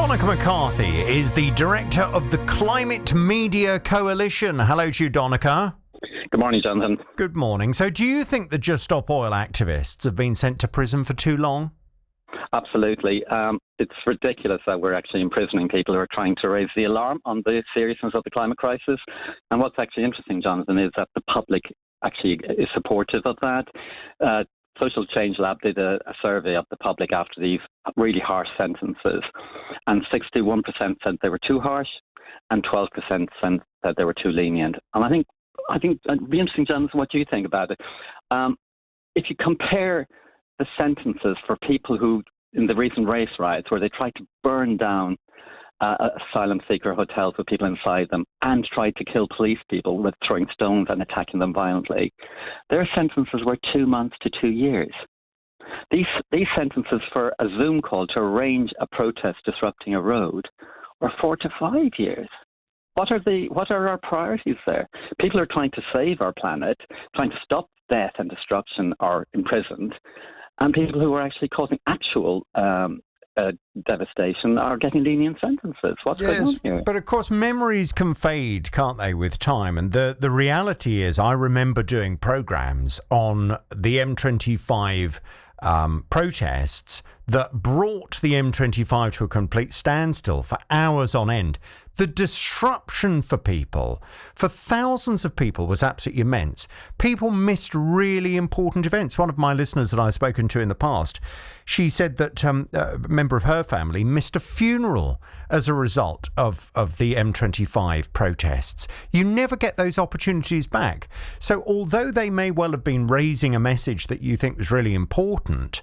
Donnachadh McCarthy is the director of the Climate Media Coalition. Hello to you, Donnachadh. Good morning, Jonathan. Good morning. So do you think the Just Stop Oil activists have been sent to prison for too long? Absolutely. It's ridiculous that we're actually imprisoning people who are trying to raise the alarm on the seriousness of the climate crisis. And what's actually interesting, Jonathan, is that the public actually is supportive of that. Social Change Lab did a survey of the public after these really harsh sentences, and 61% said they were too harsh, and 12% said that they were too lenient. And I think it'd be interesting, Jonathan, what you think about it. If you compare the sentences for people who, in the recent race riots, where they tried to burn down asylum seeker hotels with people inside them and tried to kill police people with throwing stones and attacking them violently, their sentences were 2 months to 2 years. These sentences for a Zoom call to arrange a protest disrupting a road were 4 to 5 years. What are our priorities there? People are trying to save our planet, trying to stop death and destruction are imprisoned, and people who are actually causing actual devastation are getting lenient sentences. What's going on here? But of course, memories can fade, can't they, with time? And the reality is, I remember doing programmes on the M25 protests that brought the M25 to a complete standstill for hours on end. The disruption for people, for thousands of people, was absolutely immense. People missed really important events. One of my listeners that I've spoken to in the past, she said that a member of her family missed a funeral as a result of the M25 protests. You never get those opportunities back. So although they may well have been raising a message that you think was really important,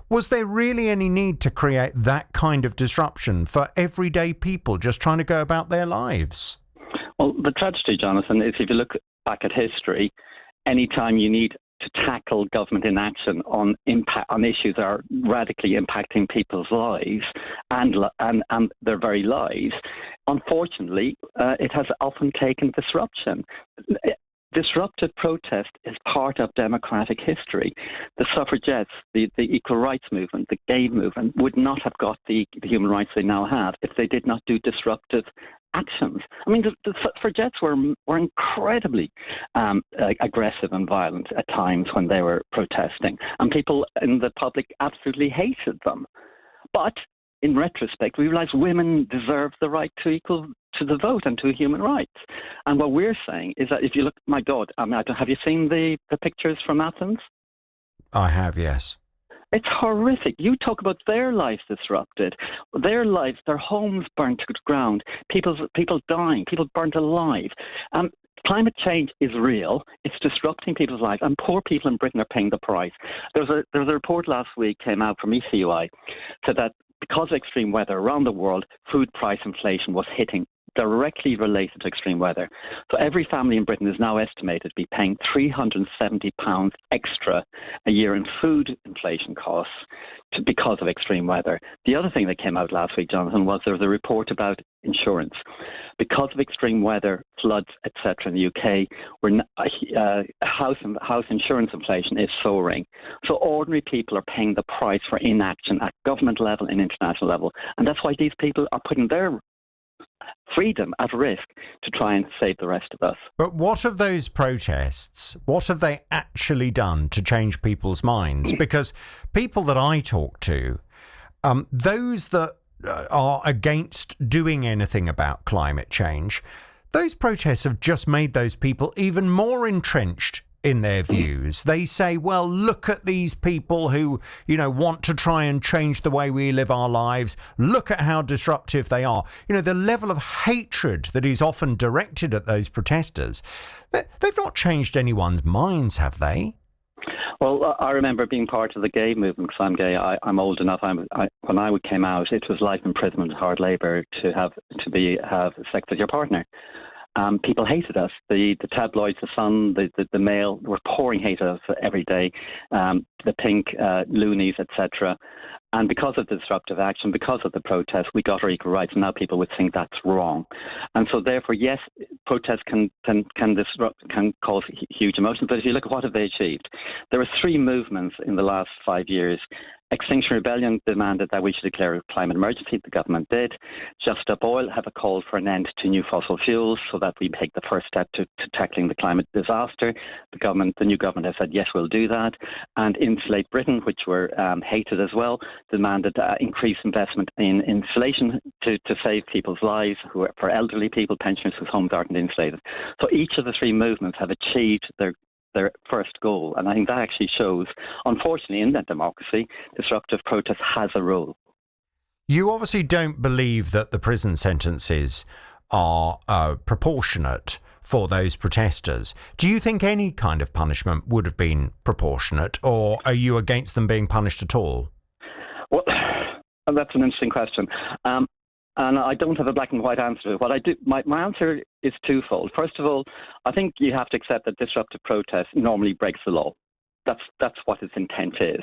was there really any need to create that kind of disruption for everyday people just trying to go about their lives? Well, the tragedy, Jonathan, is if you look back at history, any time you need to tackle government inaction on issues that are radically impacting people's lives and their very lives, unfortunately, it has often taken disruption. Disruptive protest is part of democratic history. The suffragettes, the equal rights movement, the gay movement would not have got the human rights they now have if they did not do disruptive actions. I mean, the suffragettes were incredibly aggressive and violent at times when they were protesting, and people in the public absolutely hated them. But in retrospect, we realise women deserve the right to the vote and to human rights. And what we're saying is that if you look, my God, have you seen the pictures from Athens? I have, yes. It's horrific. You talk about their lives disrupted, their lives, their homes burnt to the ground, people dying, people burnt alive. Climate change is real. It's disrupting people's lives, and poor people in Britain are paying the price. There was a report last week came out from ECUI, said that because of extreme weather around the world, food price inflation was hitting directly related to extreme weather. So every family in Britain is now estimated to be paying £370 extra a year in food inflation costs because of extreme weather. The other thing that came out last week, Jonathan, was there was a report about insurance. Because of extreme weather, floods, etc. in the UK, house insurance inflation is soaring. So ordinary people are paying the price for inaction at government level and international level. And that's why these people are putting their freedom at risk to try and save the rest of us. But what of those protests? What have they actually done to change people's minds? Because people that I talk to, those that are against doing anything about climate change, those protests have just made those people even more entrenched in their views. They say, well, look at these people who, want to try and change the way we live our lives. Look at how disruptive they are. The level of hatred that is often directed at those protesters, they've not changed anyone's minds, have they? Well, I remember being part of the gay movement because I'm gay. I'm old enough. When I came out, it was life imprisonment, hard labour to have sex with your partner. People hated us. The tabloids, the Sun, the Mail were pouring hate at us every day. The Pink, loonies, etc. And because of the disruptive action, because of the protests, we got our equal rights. And now people would think that's wrong. And so therefore, yes, protests can cause huge emotions. But if you look at what have they achieved, there are 3 movements in the last 5 years Extinction Rebellion demanded that we should declare a climate emergency. The government did. Just Stop Oil have a call for an end to new fossil fuels so that we take the first step to tackling the climate disaster. The new government has said, yes, we'll do that. And Insulate Britain, which were hated as well, demanded increased investment in insulation to save people's lives, for elderly people, pensioners whose homes aren't insulated. So each of the three movements have achieved their first goal. And I think that actually shows, unfortunately, in that democracy, disruptive protest has a role. You obviously don't believe that the prison sentences are proportionate for those protesters. Do you think any kind of punishment would have been proportionate, or are you against them being punished at all? Well, that's an interesting question. And I don't have a black and white answer to it. What I do, my answer is twofold. First of all, I think you have to accept that disruptive protest normally breaks the law. That's what its intent is.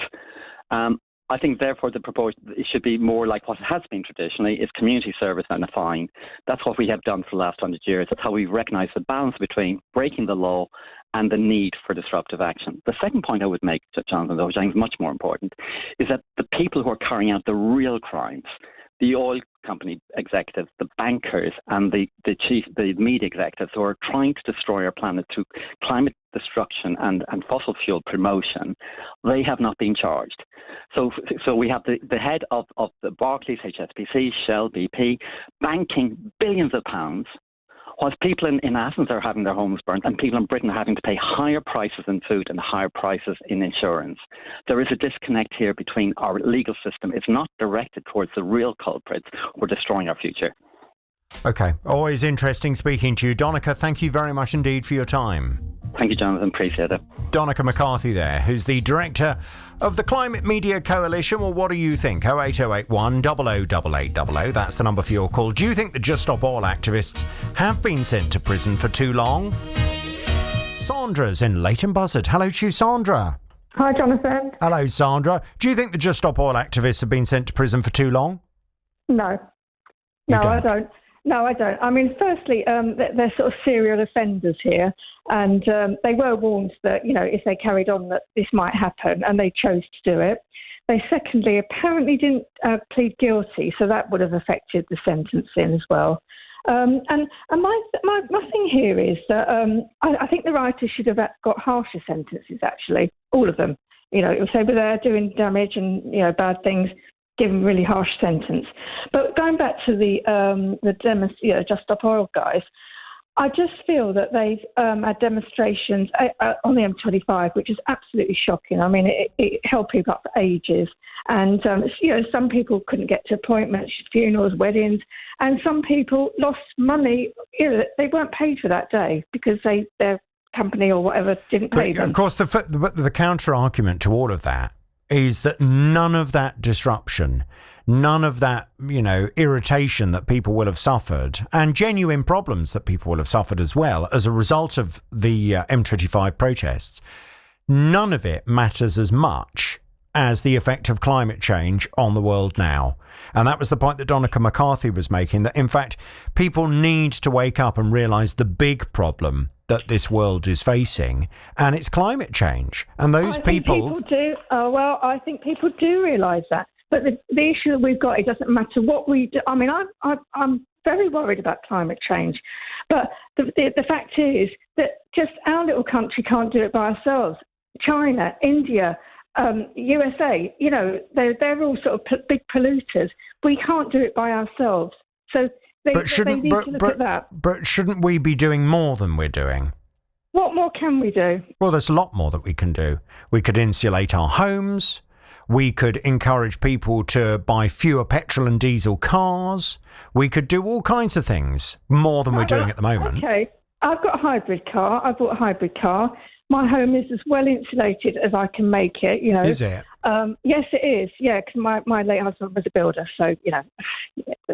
I think, therefore, the proportion it should be more like what it has been traditionally: is community service and a fine. That's what we have done for the last 100 years. That's how we've recognised the balance between breaking the law and the need for disruptive action. The second point I would make, Jonathan, though, which I think is much more important, is that the people who are carrying out the real crimes, the oil company executives, the bankers, and the media executives who are trying to destroy our planet through climate destruction and fossil fuel promotion, they have not been charged. So we have the head of the Barclays, HSBC, Shell, BP, banking billions of pounds, whilst people in Athens are having their homes burnt and people in Britain are having to pay higher prices in food and higher prices in insurance. There is a disconnect here between our legal system. It's not directed towards the real culprits who are destroying our future. OK. Always interesting speaking to you. Donnachadh, thank you very much indeed for your time. Thank you, Jonathan. Appreciate it. Donnachadh McCarthy there, who's the director of the Climate Media Coalition. Well, what do you think? 08081 008800. That's the number for your call. Do you think the Just Stop Oil activists have been sent to prison for too long? Sandra's in Leighton Buzzard. Hello to you, Sandra. Hi, Jonathan. Hello, Sandra. Do you think the Just Stop Oil activists have been sent to prison for too long? No. I don't. No, I don't. I mean, firstly, they're sort of serial offenders here, and they were warned that, if they carried on, that this might happen, and they chose to do it. They, secondly, apparently didn't plead guilty, so that would have affected the sentencing as well. And my thing here is that I think the writers should have got harsher sentences, actually, all of them. If they were there doing damage and, bad things, give them a really harsh sentence. But going back to the Just Stop Oil guys, I just feel that they've had demonstrations on the M25, which is absolutely shocking. I mean, it held people up for ages. And, some people couldn't get to appointments, funerals, weddings, and some people lost money. They weren't paid for that day because their company or whatever didn't pay them. Of course, the counter-argument to all of that is that none of that disruption, none of that, irritation that people will have suffered, and genuine problems that people will have suffered as well as a result of the M25 protests, none of it matters as much as the effect of climate change on the world now. And that was the point that Donnachadh McCarthy was making, that in fact people need to wake up and realise the big problem that this world is facing, and it's climate change. And those people do. I think people do realise that. But the issue that we've got, it doesn't matter what we do. I mean, I'm very worried about climate change. But the fact is that just our little country can't do it by ourselves. China, India, USA, they're all sort of big polluters. We can't do it by ourselves. So they need to look at that. But shouldn't we be doing more than we're doing? What more can we do? Well, there's a lot more that we can do. We could insulate our homes. We could encourage people to buy fewer petrol and diesel cars. We could do all kinds of things, more than we're doing at the moment. Okay, I've got a hybrid car. I bought a hybrid car. My home is as well insulated as I can make it, Is it? Yes, it is. Yeah, because my late husband was a builder, so,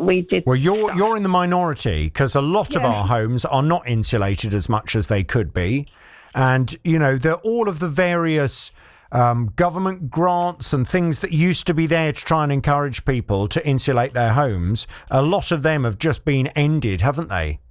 we did. Well, you're in the minority, because a lot of our homes are not insulated as much as they could be. And, they're all of the various government grants and things that used to be there to try and encourage people to insulate their homes. A lot of them have just been ended, haven't they?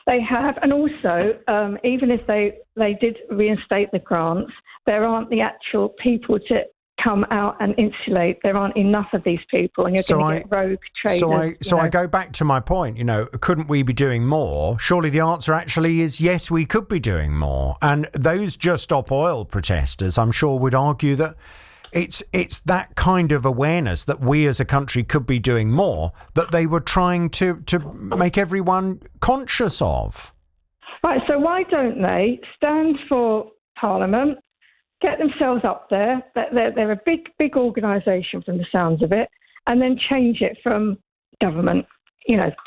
They have, and also, even if they did reinstate the grants, there aren't the actual people to come out and insulate. There aren't enough of these people, and you're going to get rogue traders. So I go back to my point, couldn't we be doing more? Surely the answer actually is yes, we could be doing more. And those Just Stop Oil protesters, I'm sure, would argue that it's that kind of awareness that we as a country could be doing more that they were trying to make everyone conscious of. Right, so why don't they stand for Parliament, get themselves up there? They're a big organisation from the sounds of it, and then change it from government.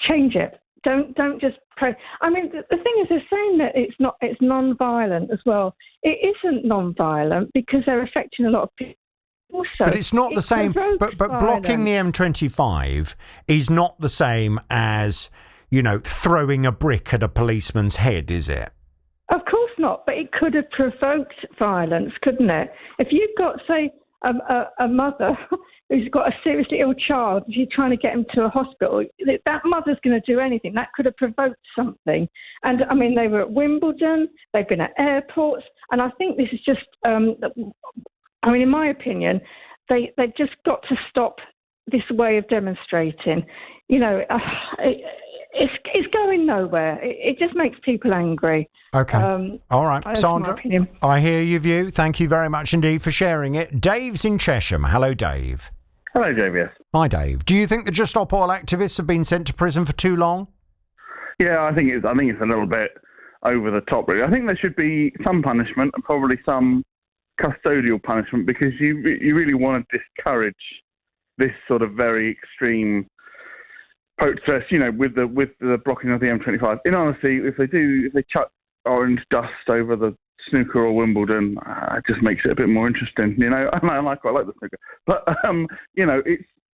Change it. Don't just pray. I mean, the thing is, they're saying that it's non-violent as well. It isn't non-violent because they're affecting a lot of people. Also, but it's not the same. But blocking the M25 is not the same as throwing a brick at a policeman's head, is it? Of course not, but it could have provoked violence, couldn't it? If you've got, say, a mother who's got a seriously ill child, and she's trying to get him to a hospital, that mother's going to do anything. That could have provoked something. And, I mean, they were at Wimbledon, they've been at airports, and I think this is just, in my opinion, they've just got to stop this way of demonstrating. It's going nowhere. It just makes people angry. Okay. All right. Sandra, I hear your view. Thank you very much indeed for sharing it. Dave's in Chesham. Hello, Dave. Hello, JVS. Hi, Dave. Do you think the Just Stop Oil activists have been sent to prison for too long? Yeah, I think it's a little bit over the top, really. I think there should be some punishment and probably some custodial punishment because you really want to discourage this sort of very extreme protest, with the blocking of the M25. In honesty, if they chuck orange dust over the snooker or Wimbledon, it just makes it a bit more interesting, And I quite like the snooker, but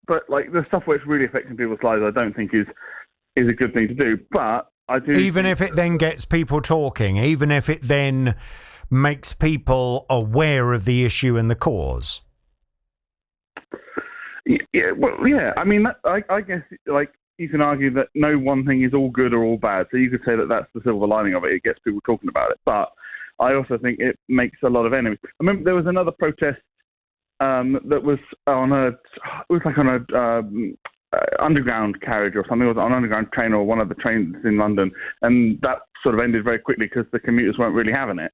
the stuff where it's really affecting people's lives, I don't think is a good thing to do. But I do, even if it then gets people talking, even if it then makes people aware of the issue and the cause. Yeah, well, yeah. I mean, I guess you can argue that no one thing is all good or all bad. So you could say that that's the silver lining of it. It gets people talking about it. But I also think it makes a lot of enemies. I remember there was another protest that was on an underground carriage or something. It was on an underground train or one of the trains in London. And that sort of ended very quickly because the commuters weren't really having it.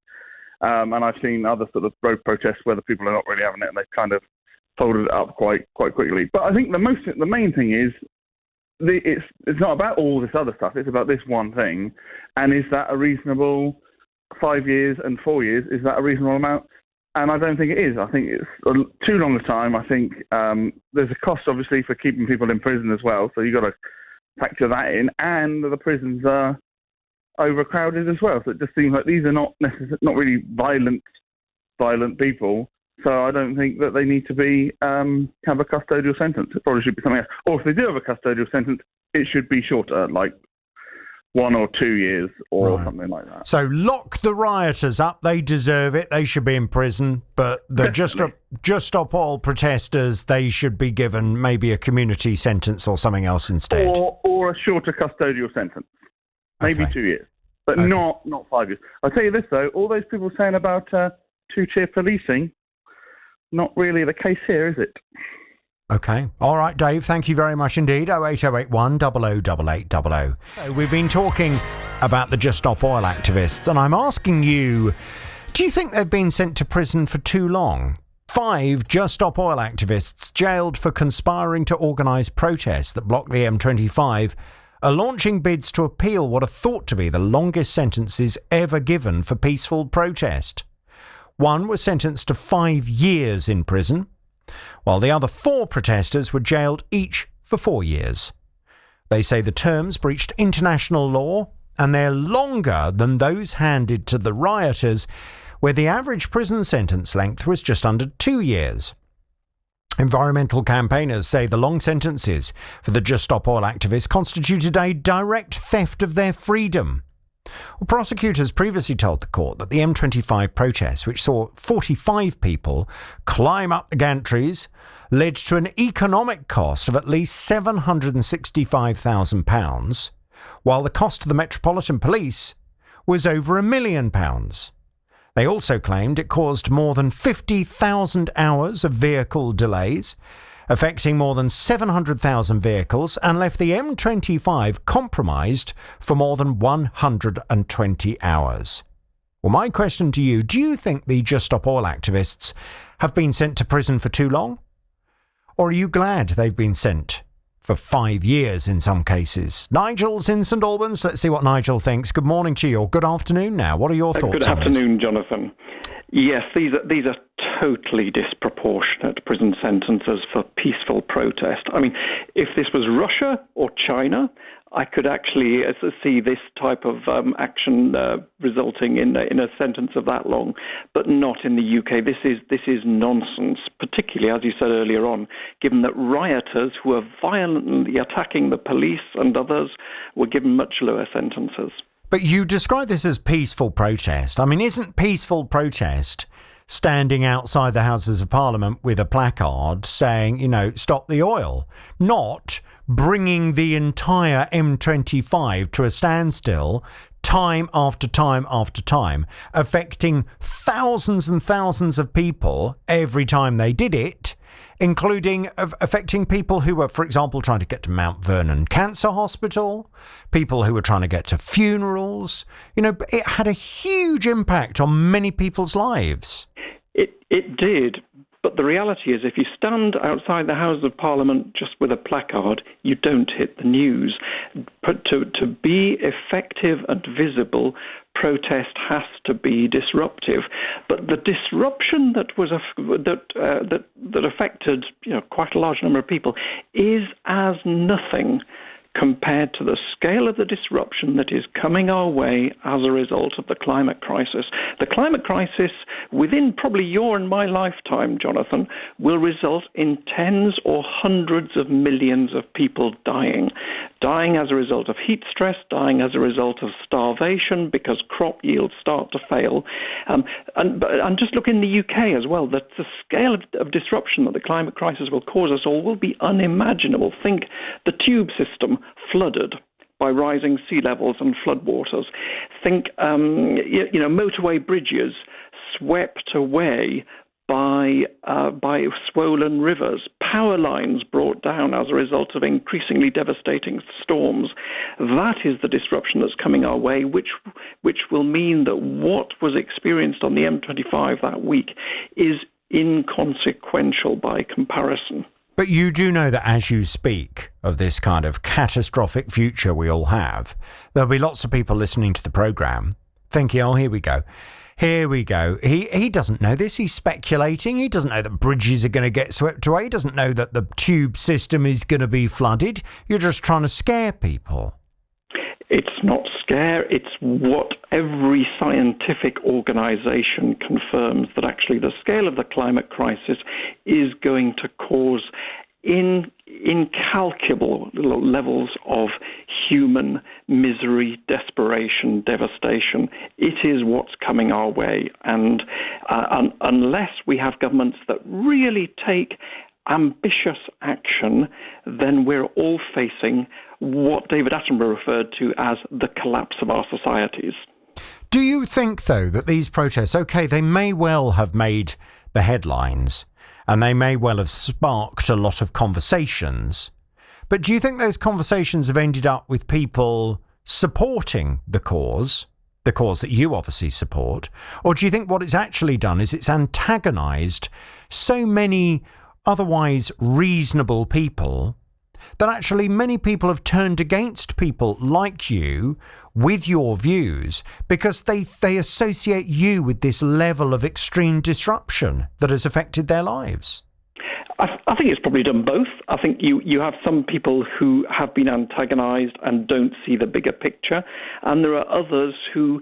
And I've seen other sort of road protests where the people are not really having it and they've kind of folded it up quite quickly. But I think the main thing is it's not about all this other stuff. It's about this one thing. And is that a reasonable 5 years and 4 years? Is that a reasonable amount? And I don't think it is. I think it's too long a time. I think there's a cost, obviously, for keeping people in prison as well. So you've got to factor that in. And the prisons are overcrowded as well. So it just seems like these are not really violent people. So I don't think that they need to be have a custodial sentence. It probably should be something else. Or if they do have a custodial sentence, it should be shorter, like 1 or 2 years or something like that. So lock the rioters up. They deserve it. They should be in prison. But the Just Stop Oil protesters, they should be given maybe a community sentence or something else instead. Or a shorter custodial sentence. Maybe 2 years. But not 5 years. I'll tell you this, though. All those people saying about two-tier policing, not really the case here, is it? Okay. All right, Dave, thank you very much indeed. 08081 008800. So we've been talking about the Just Stop Oil activists, and I'm asking you, do you think they've been sent to prison for too long? 5 Just Stop Oil activists jailed for conspiring to organise protests that blocked the M25 are launching bids to appeal what are thought to be the longest sentences ever given for peaceful protest. One was sentenced to 5 years in prison, while the other 4 protesters were jailed each for 4 years. They say the terms breached international law and they're longer than those handed to the rioters, where the average prison sentence length was just under 2 years. Environmental campaigners say the long sentences for the Just Stop Oil activists constituted a direct theft of their freedom. Well, prosecutors previously told the court that the M25 protests, which saw 45 people climb up the gantries, led to an economic cost of at least £765,000, while the cost to the Metropolitan Police was over £1 million. They also claimed it caused more than 50,000 hours of vehicle delays, affecting more than 700,000 vehicles, and left the M25 compromised for more than 120 hours. Well, my question to you, do you think the Just Stop Oil activists have been sent to prison for too long? Or are you glad they've been sent for 5 years in some cases? Nigel's in St Albans. Let's see what Nigel thinks. Good morning to you, or good afternoon now. What are your thoughts on this? Good afternoon, Jonathan. Yes, these are totally disproportionate prison sentences for peaceful protest. I mean, if this was Russia or China, I could actually see this type of action resulting in a sentence of that long, but not in the UK. This is nonsense, particularly, as you said earlier on, given that rioters who are violently attacking the police and others were given much lower sentences. But you describe this as peaceful protest. I mean, isn't peaceful protest standing outside the Houses of Parliament with a placard saying, stop the oil? Not bringing the entire M25 to a standstill time after time after time, affecting thousands and thousands of people every time they did it, including affecting people who were, for example, trying to get to Mount Vernon Cancer Hospital, people who were trying to get to funerals. It had a huge impact on many people's lives. It did. But the reality is, if you stand outside the House of Parliament just with a placard, you don't hit the news. But to be effective and visible, protest has to be disruptive. But the disruption that affected quite a large number of people is as nothing compared to the scale of the disruption that is coming our way as a result of the climate crisis. The climate crisis, within probably your and my lifetime, Jonathan, will result in tens or hundreds of millions of people dying as a result of heat stress, dying as a result of starvation because crop yields start to fail. And just look in the UK as well, that the scale of disruption that the climate crisis will cause us all will be unimaginable. Think the tube system flooded by rising sea levels and floodwaters. Think, motorway bridges swept away by swollen rivers, power lines brought down as a result of increasingly devastating storms. That is the disruption that's coming our way, which will mean that what was experienced on the M25 that week is inconsequential by comparison. But you do know that as you speak of this kind of catastrophic future we all have, there'll be lots of people listening to the programme thinking, oh, here we go. He doesn't know this. He's speculating. He doesn't know that bridges are going to get swept away. He doesn't know that the tube system is going to be flooded. You're just trying to scare people. It's not scare. It's what every scientific organisation confirms, that actually the scale of the climate crisis is going to cause incalculable levels of human misery, desperation, devastation. It is what's coming our way. And unless we have governments that really take ambitious action, then we're all facing what David Attenborough referred to as the collapse of our societies. Do you think, though, that these protests, OK, they may well have made the headlines and they may well have sparked a lot of conversations, but do you think those conversations have ended up with people supporting the cause that you obviously support? Or do you think what it's actually done is it's antagonised so many otherwise reasonable people that actually many people have turned against people like you with your views because they associate you with this level of extreme disruption that has affected their lives? I think it's probably done both. I think you have some people who have been antagonised and don't see the bigger picture, and there are others who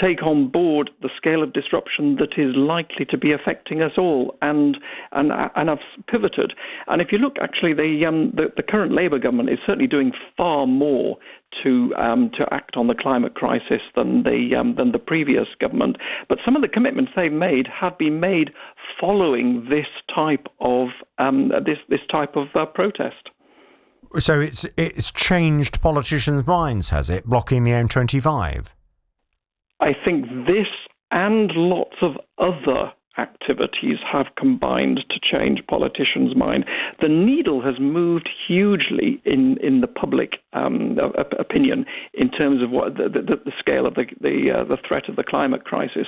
take on board the scale of disruption that is likely to be affecting us all, and have pivoted. And if you look, actually, the current Labour government is certainly doing far more to act on the climate crisis than the previous government. But some of the commitments they've made have been made following this type of protest. So it's changed politicians' minds, has it? Blocking the M25. I think this and lots of other activities have combined to change politicians' mind. The needle has moved hugely in the public opinion in terms of what the scale of the threat of the climate crisis.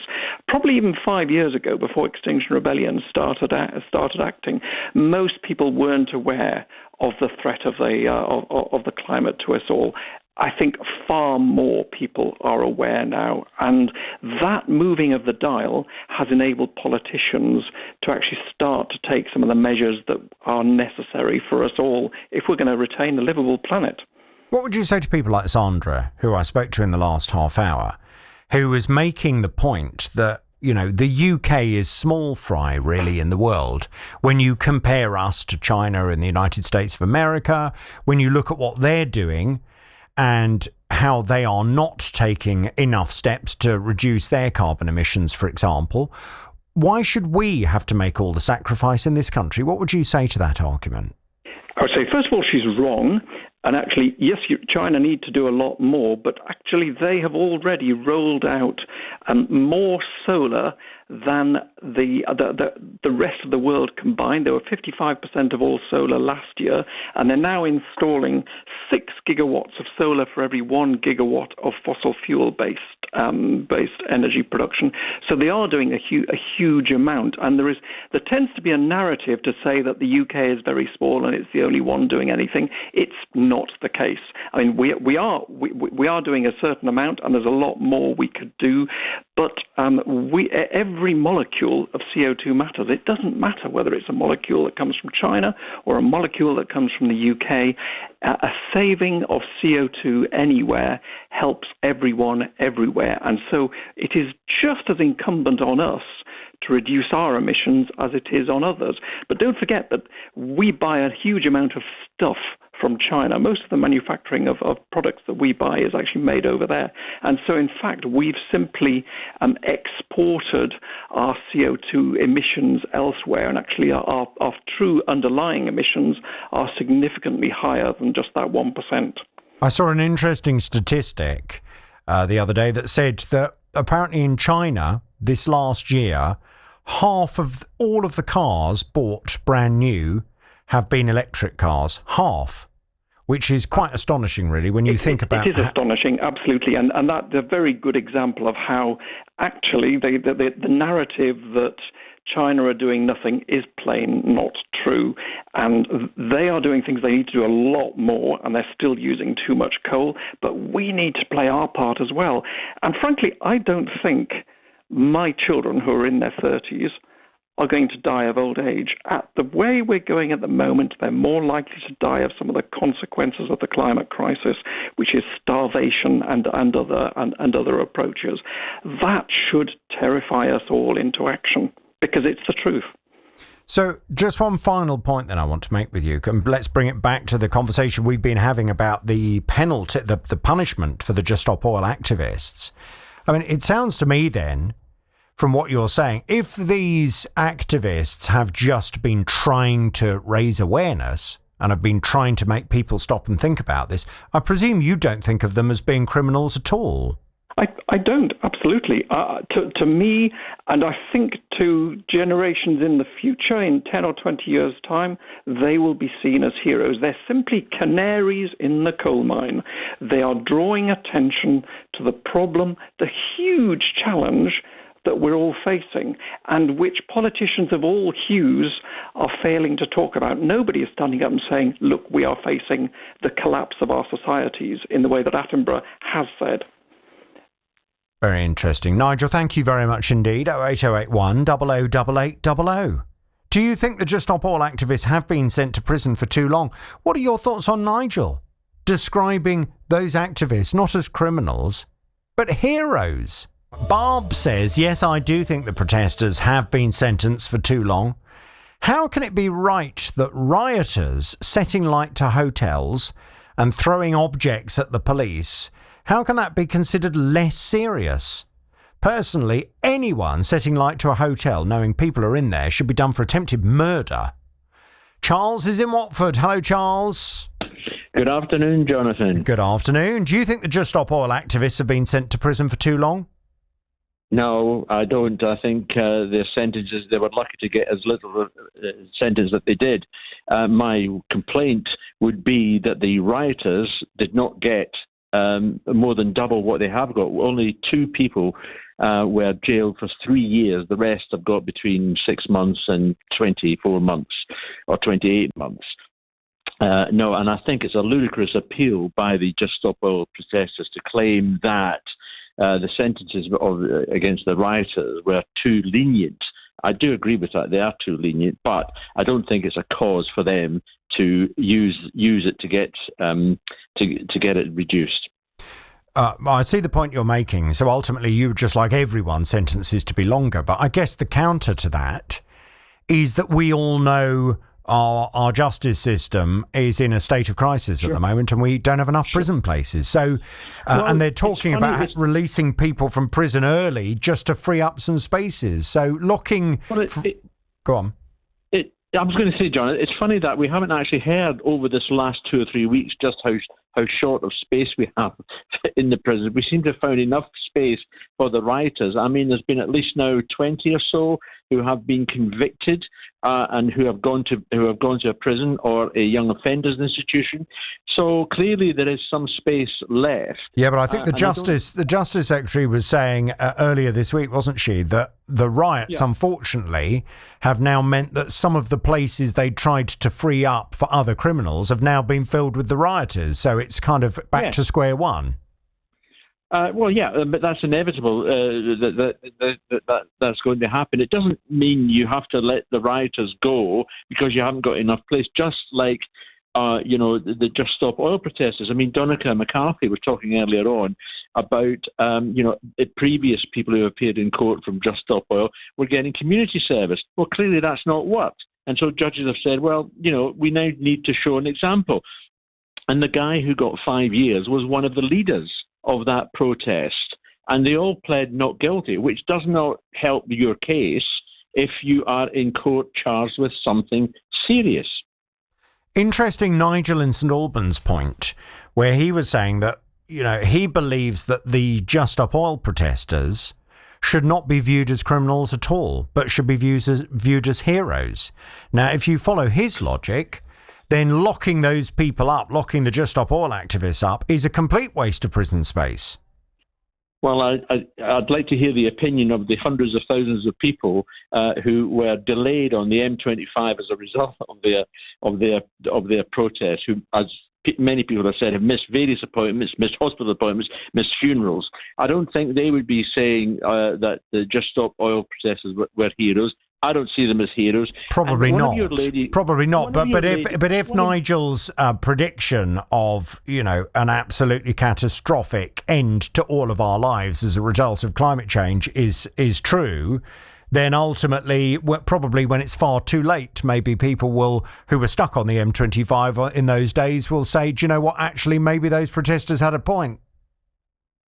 Probably even 5 years ago, before Extinction Rebellion started acting, most people weren't aware of the threat of the climate to us all. I think far more people are aware now, and that moving of the dial has enabled politicians to actually start to take some of the measures that are necessary for us all if we're going to retain a livable planet. What would you say to people like Sandra, who I spoke to in the last half hour, who was making the point that, you know, the UK is small fry really in the world when you compare us to China and the United States of America, when you look at what they're doing and how they are not taking enough steps to reduce their carbon emissions, for example. Why should we have to make all the sacrifice in this country? What would you say to that argument? I would say, first of all, she's wrong. And actually, yes, China need to do a lot more, but actually they have already rolled out more solar than the rest of the world combined. There were 55% of all solar last year, and they're now installing 6 gigawatts of solar for every 1 gigawatt of fossil fuel based energy production. So they are doing a huge amount, and there tends to be a narrative to say that the UK is very small and it's the only one doing anything. It's not the case. I mean, we are doing a certain amount, and there's a lot more we could do. But every molecule of CO2 matters. It doesn't matter whether it's a molecule that comes from China or a molecule that comes from the UK. A saving of CO2 anywhere helps everyone everywhere. And so it is just as incumbent on us to reduce our emissions as it is on others. But don't forget that we buy a huge amount of stuff from China. Most of the manufacturing of products that we buy is actually made over there. And so, in fact, we've simply exported our CO2 emissions elsewhere, and actually our true underlying emissions are significantly higher than just that 1%. I saw an interesting statistic the other day that said that apparently in China this last year, half of all of the cars bought brand new have been electric cars. Half. Which is quite astonishing, really, when you think about it. It is astonishing, absolutely. And that's a very good example of how actually the narrative that China are doing nothing is plain not true. And they are doing things they need to do a lot more, and they're still using too much coal. But we need to play our part as well. And frankly, I don't think my children who are in their 30s are going to die of old age. At the way we're going at the moment, they're more likely to die of some of the consequences of the climate crisis, which is starvation and other approaches. That should terrify us all into action, because it's the truth. So just one final point that I want to make with you. Let's bring it back to the conversation we've been having about the penalty, the punishment for the Just Stop Oil activists. I mean, it sounds to me then, from what you're saying, if these activists have just been trying to raise awareness and have been trying to make people stop and think about this, I presume you don't think of them as being criminals at all. I don't, absolutely. To me, and I think to generations in the future, in 10 or 20 years' time, they will be seen as heroes. They're simply canaries in the coal mine. They are drawing attention to the problem, the huge challenge that we're all facing, and which politicians of all hues are failing to talk about. Nobody is standing up and saying, look, we are facing the collapse of our societies in the way that Attenborough has said. Very interesting. Nigel, thank you very much indeed. 08081 008800. Do you think the Just Stop Oil activists have been sent to prison for too long? What are your thoughts on Nigel describing those activists not as criminals, but heroes? Barb says, yes, I do think the protesters have been sentenced for too long. How can it be right that rioters setting light to hotels and throwing objects at the police, how can that be considered less serious? Personally, anyone setting light to a hotel knowing people are in there should be done for attempted murder. Charles is in Watford. Hello, Charles. Good afternoon, Jonathan. Good afternoon. Do you think the Just Stop Oil activists have been sent to prison for too long? No, I don't. I think their sentences, they were lucky to get as little sentence that they did. My complaint would be that the rioters did not get more than double what they have got. Only 2 people were jailed for 3 years. The rest have got between 6 months and 24 months or 28 months. No, and I think it's a ludicrous appeal by the Just Stop Oil protesters to claim that the sentences against the rioters were too lenient. I do agree with that; they are too lenient, but I don't think it's a cause for them to use it to get it reduced. I see the point you're making. So ultimately, you would just like everyone sentences to be longer. But I guess the counter to that is that we all know our justice system is in a state of crisis at the moment, and we don't have enough prison places. So, and they're talking about releasing people from prison early just to free up some spaces. So locking... Go on. I was going to say, John, it's funny that we haven't actually heard over this last 2 or 3 weeks just how short of space we have in the prison. We seem to have found enough space for the rioters. I mean, there's been at least now 20 or so who have been convicted and who have gone to a prison or a young offenders institution. So clearly there is some space left. Yeah, but I think the Justice Secretary was saying earlier this week, wasn't she, that the riots, unfortunately, have now meant that some of the places they tried to free up for other criminals have now been filled with the rioters. So it's kind of back to square one. But that's inevitable. That's going to happen. It doesn't mean you have to let the rioters go because you haven't got enough place. Just like the Just Stop Oil protesters. I mean, Donnachadh McCarthy was talking earlier on about previous people who appeared in court from Just Stop Oil were getting community service. Well, clearly that's not worked, and so judges have said, well, we now need to show an example. And the guy who got 5 years was one of the leaders of that protest, and they all pled not guilty, which does not help your case if you are in court charged with something serious. Interesting, Nigel in St Albans point, where he was saying that, he believes that the Just Stop Oil protesters should not be viewed as criminals at all, but should be viewed as heroes. Now, if you follow his logic, then locking those people up, locking the Just Stop Oil activists up, is a complete waste of prison space. Well, I'd like to hear the opinion of the hundreds of thousands of people who were delayed on the M25 as a result of their protest, who, as many people have said, have missed various appointments, missed hospital appointments, missed funerals. I don't think they would be saying that the Just Stop Oil protesters were heroes. I don't see them as heroes. Probably not. But if Nigel's prediction of an absolutely catastrophic end to all of our lives as a result of climate change is true, then ultimately, probably when it's far too late, maybe people who were stuck on the M25 in those days will say, do you know what? Actually, maybe those protesters had a point.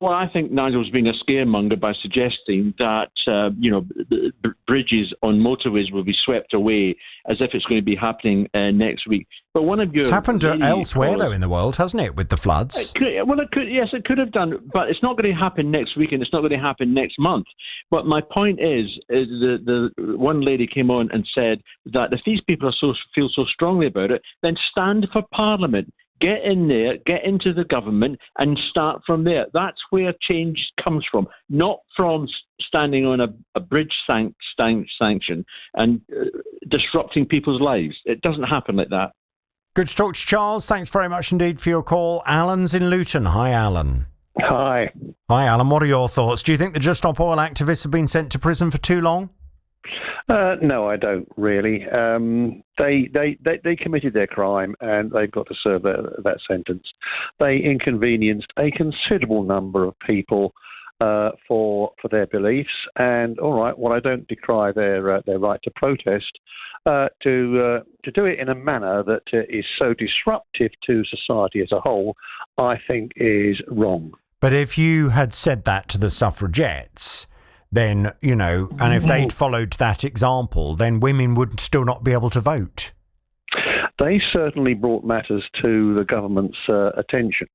Well, I think Nigel's being a scaremonger by suggesting that, bridges on motorways will be swept away as if it's going to be happening next week. But one of your... It's happened elsewhere, though, in the world, hasn't it, with the floods? It could have done, but it's not going to happen next week and it's not going to happen next month. But my point is the one lady came on and said that if these people feel so strongly about it, then stand for Parliament. Get in there, get into the government and start from there. That's where change comes from, not from standing on a bridge sanction and disrupting people's lives. It doesn't happen like that. Good to talk to Charles. Thanks very much indeed for your call. Alan's in Luton. Hi, Alan. Hi. Hi, Alan. What are your thoughts? Do you think the Just Stop Oil activists have been sent to prison for too long? No, I don't really. They committed their crime and they've got to serve that sentence. They inconvenienced a considerable number of people for their beliefs. And all right, well, I don't decry their right to protest. To do it in a manner that is so disruptive to society as a whole, I think is wrong. But if you had said that to the suffragettes, then, and if they'd followed that example, then women would still not be able to vote. They certainly brought matters to the government's attention.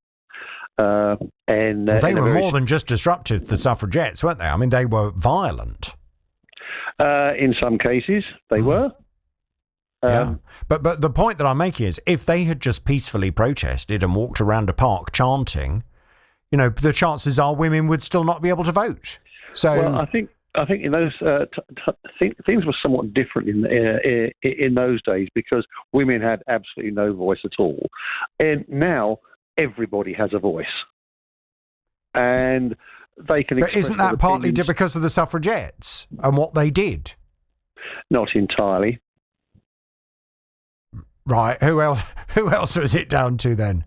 And they were more than just disruptive, the suffragettes, weren't they? I mean, they were violent. In some cases, they were. Yeah, but the point that I'm making is, if they had just peacefully protested and walked around a park chanting, the chances are women would still not be able to vote. So, well, I think in those things were somewhat different in those days, because women had absolutely no voice at all, and now everybody has a voice, and they can. But isn't that partly because of the suffragettes and what they did? Not entirely. Right. Who else was it down to then?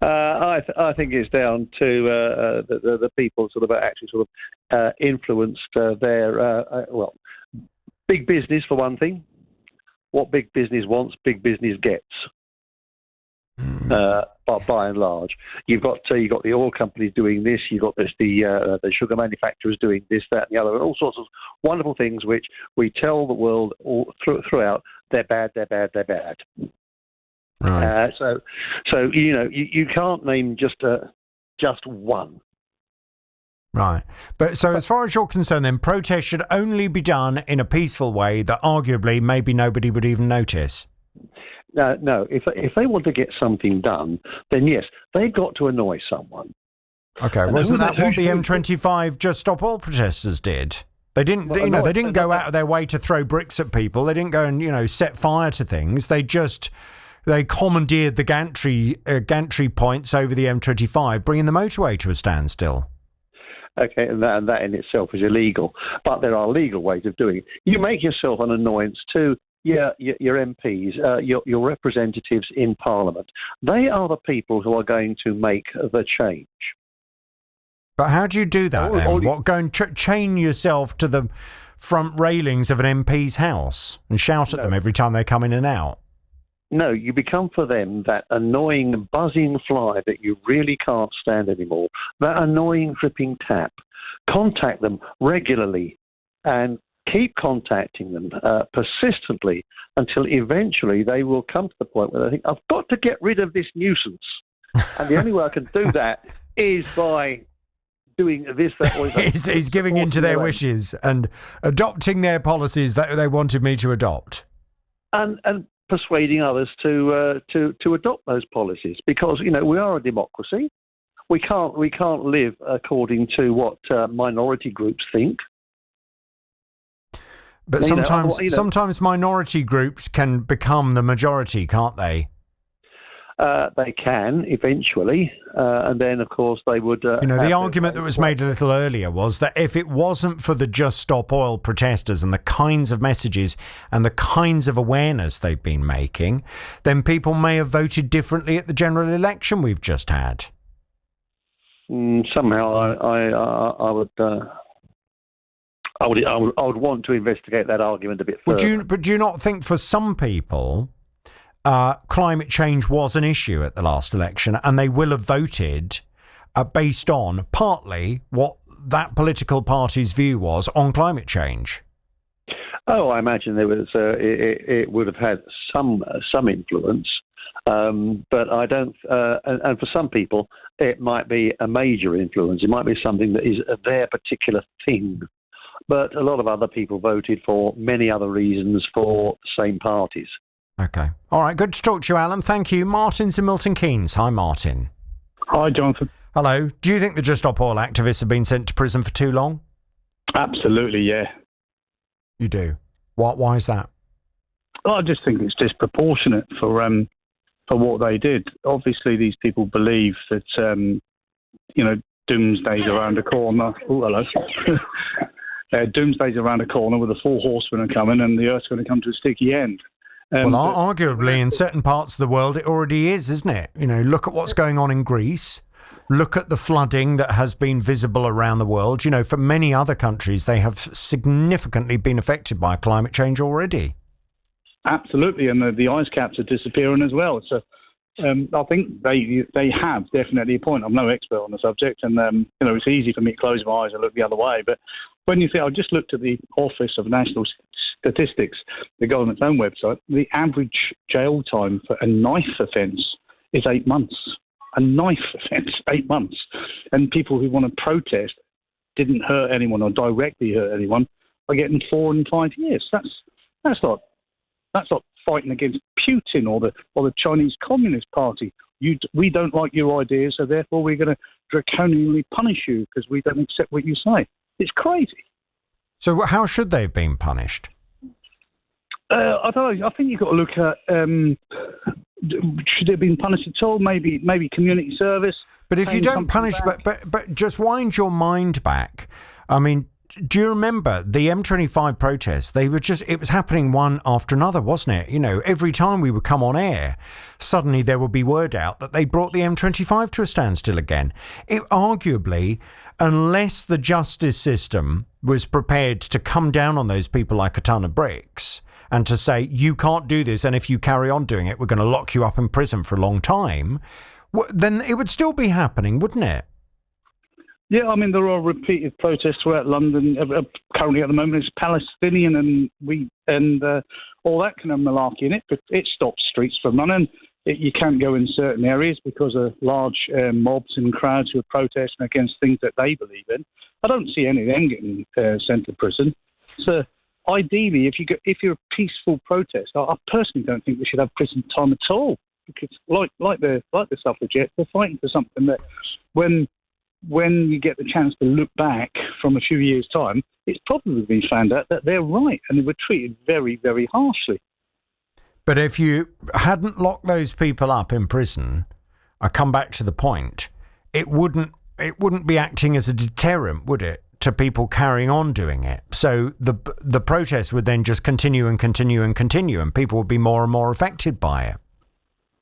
I think it's down to the people actually influenced their big business for one thing. What big business wants, big business gets. But by and large, you've got the oil companies doing this. You've got the sugar manufacturers doing this, that, and the other, and all sorts of wonderful things which we tell the world all throughout. They're bad. They're bad. They're bad. Right. So you can't name just one. Right. But so as far as you're concerned, then protests should only be done in a peaceful way that arguably maybe nobody would even notice. No. If they want to get something done, then yes, they've got to annoy someone. Okay. Wasn't that what the M25 Just Stop Oil protesters did? They didn't, they didn't go out of their way to throw bricks at people. They didn't go and, set fire to things. They commandeered the gantry points over the M25, bringing the motorway to a standstill. Okay, and that in itself is illegal. But there are legal ways of doing it. You make yourself an annoyance to your MPs, your representatives in Parliament. They are the people who are going to make the change. But how do you do that then? Go and chain yourself to the front railings of an MP's house and shout at them every time they come in and out? No, you become for them that annoying buzzing fly that you really can't stand anymore, that annoying dripping tap. Contact them regularly and keep contacting them persistently until eventually they will come to the point where they think, I've got to get rid of this nuisance. And the only way I can do that is by doing this, that, or that. He's giving in to their wishes and adopting their policies that they wanted me to adopt. And persuading others to adopt those policies, because we are a democracy. We can't live according to what minority groups think. But sometimes minority groups can become the majority, can't they? They can eventually, and then of course they would. The argument that was made a little earlier was that if it wasn't for the Just Stop Oil protesters and the kinds of messages and the kinds of awareness they've been making, then people may have voted differently at the general election we've just had. Somehow, I would want to investigate that argument a bit further. But do you not think for some people, climate change was an issue at the last election, and they will have voted based on partly what that political party's view was on climate change? Oh, I imagine there was. It would have had some influence, but I don't. And for some people, it might be a major influence. It might be something that is their particular thing. But a lot of other people voted for many other reasons for the same parties. Okay. All right. Good to talk to you, Alan. Thank you. Martin's in Milton Keynes. Hi, Martin. Hi, Jonathan. Hello. Do you think the Just Stop Oil activists have been sent to prison for too long? Absolutely, yeah. You do? Why is that? Well, I just think it's disproportionate for what they did. Obviously, these people believe that, doomsday's around the corner. Oh, hello. Doomsday's around the corner with the 4 horsemen are coming and the Earth's going to come to a sticky end. Arguably, in certain parts of the world, it already is, isn't it? Look at what's going on in Greece. Look at the flooding that has been visible around the world. For many other countries, they have significantly been affected by climate change already. Absolutely, and the ice caps are disappearing as well. So I think they have definitely a point. I'm no expert on the subject, and it's easy for me to close my eyes and look the other way. But when you think, I just looked at the Office of National Statistics, the government's own website, the average jail time for a knife offence is 8 months. a knife offence, 8 months, and people who want to protest didn't hurt anyone or directly hurt anyone are getting 4 and 5 years. That's not fighting against Putin or the Chinese Communist Party. We don't like your ideas, so therefore we're going to draconianly punish you because we don't accept what you say. It's crazy. So how should they have been punished? I don't know. I think you've got to look at should they have been punished at all? Maybe community service. But if you don't punish, but just wind your mind back. I mean, do you remember the M25 protests? It was happening one after another, wasn't it? You know, every time we would come on air, suddenly there would be word out that they brought the M25 to a standstill again. Arguably, unless the justice system was prepared to come down on those people like a ton of bricks and to say, you can't do this, and if you carry on doing it, we're going to lock you up in prison for a long time, then it would still be happening, wouldn't it? Yeah, I mean, there are repeated protests throughout London. Currently, at the moment, it's Palestinian and all that kind of malarkey in it. But it stops streets from running. You can't go in certain areas because of large mobs and crowds who are protesting against things that they believe in. I don't see any of them getting sent to prison. So, ideally, if you're a peaceful protest, I personally don't think we should have prison time at all. Because, like the suffragettes, they're fighting for something that when you get the chance to look back from a few years' time, it's probably been found out that they're right and they were treated very, very harshly. But if you hadn't locked those people up in prison, I come back to the point, it wouldn't be acting as a deterrent, would it, to people carrying on doing it? So the protest would then just continue and continue and continue, and people would be more and more affected by it.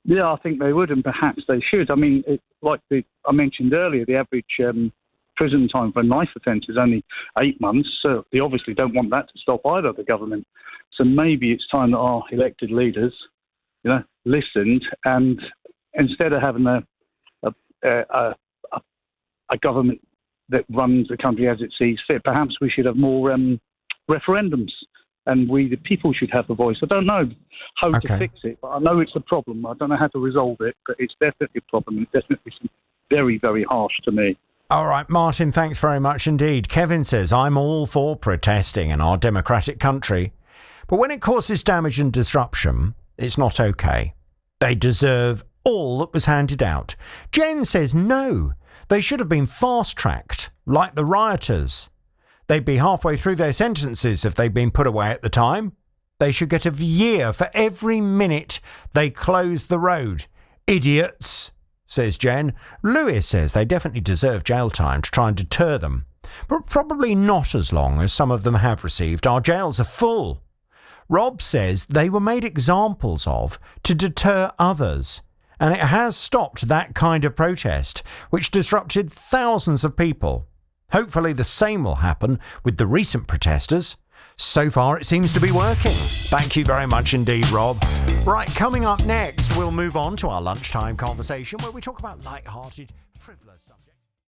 Yeah, I think they would, and perhaps they should. I mean, I mentioned earlier, the average prison time for a knife offence is only 8 months, so they obviously don't want that to stop either, the government. So maybe it's time that our elected leaders, listened, and instead of having a government that runs the country as it sees fit, perhaps we should have more referendums. And we, the people, should have a voice. I don't know how to fix it, but I know it's a problem. I don't know how to resolve it, but it's definitely a problem. It's definitely very, very harsh to me. All right, Martin, thanks very much indeed. Kevin says, I'm all for protesting in our democratic country, but when it causes damage and disruption, it's not okay. They deserve all that was handed out. Jen says, no, they should have been fast-tracked, like the rioters. They'd be halfway through their sentences if they'd been put away at the time. They should get a year for every minute they close the road. Idiots, says Jen. Lewis says they definitely deserve jail time to try and deter them, but probably not as long as some of them have received. Our jails are full. Rob says they were made examples of to deter others, and it has stopped that kind of protest, which disrupted thousands of people. Hopefully the same will happen with the recent protesters. So far, it seems to be working. Thank you very much indeed, Rob. Right, coming up next, we'll move on to our lunchtime conversation where we talk about light-hearted, frivolous subjects.